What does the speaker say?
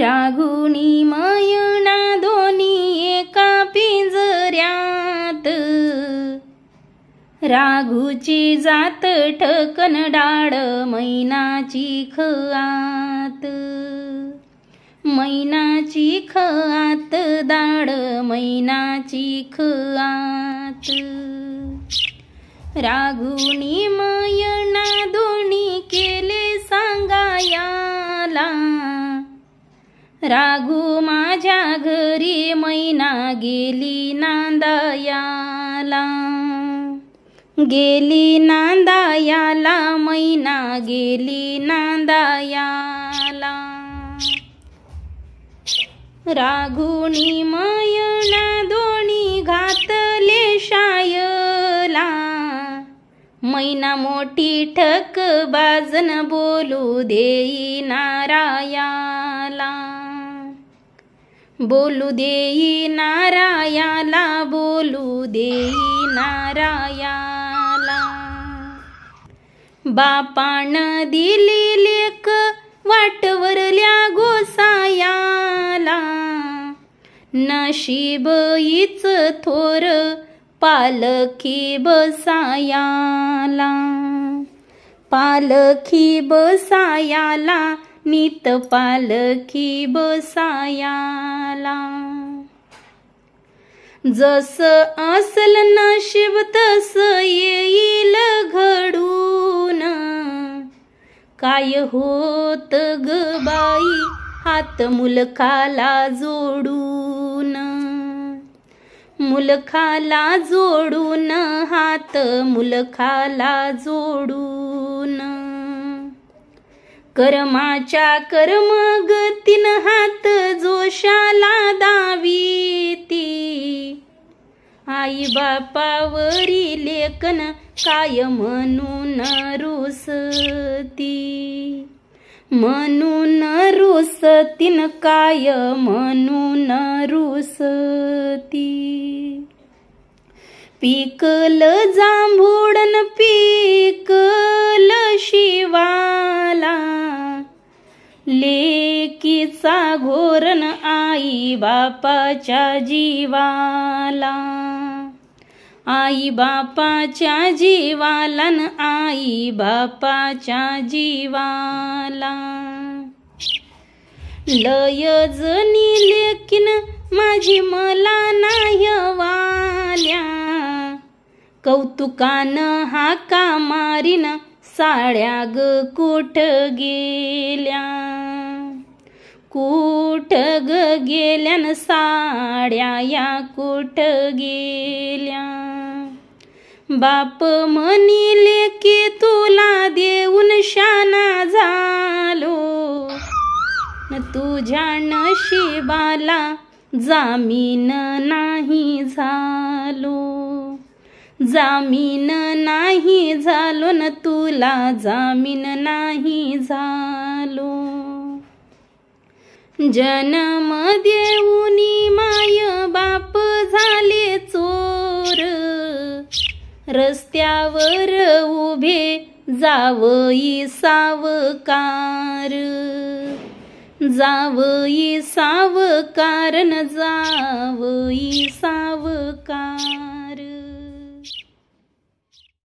राघुनी मयणा दोन्ही एका पिंजऱ्यात, राघुची जात ठकन डाळ मैनाची खआत, मैनाची खआत दाळ मैनाची खआत। राघुनी मयणा दोन्ही केले सांगायाला, राघु माझ्या घरी मैना गेली नांदायाला, गेली नांदायाला मैना गेली नांदायाला। राघुनी मयणा दोन्ही घातले शायला, मैना मोठी ठक बाजन बोलू देई नारायाला, बोलू देई नारायाला, बोलू देई नारायाला। बापान दिली लेक वाटवरल्या गोसायाला, नशीब हीच थोर पालखी बसायाला, पालखी बसायाला, नीत पालखी बसायाला। जस असल नशीब तस येईल घडून, काय होत ग बाई हात मुलखाला जोडून, मुलखाला जोडून हात मुलखाला जोडून। कर्माच्या कर्मगतीन हात जोशाला दावीती, आई बापावरी लेकन काय म्हणून रुसती, म्हणून रुसतीन काय म्हणून रुसती। पिकल जांभूडन पिकल शिवाला, लेकीचा घोरन आई बापाच्या जीवाला, आई बापाच्या जीवाला न आई बापाच्या जीवाला। लय जणी लेकीन माझी मला नाही वाल्या, कौतुकान हाका मारीन साड्या ग कुठ गेल्या, कुठ ग गेल्यान साड्या या कुठ गेल्या। बाप म्हणिले की तुला देऊन शाना झालो, न तुझ्या नशिबाला जामीन नाही झालो, जामीन नाही झालो न तुला जामीन नाही झालो। जन्म देऊनी माय बाप झाले चोर, रस्त्यावर उभे जावई सावकार, जावई सावकार न जावई सावकार।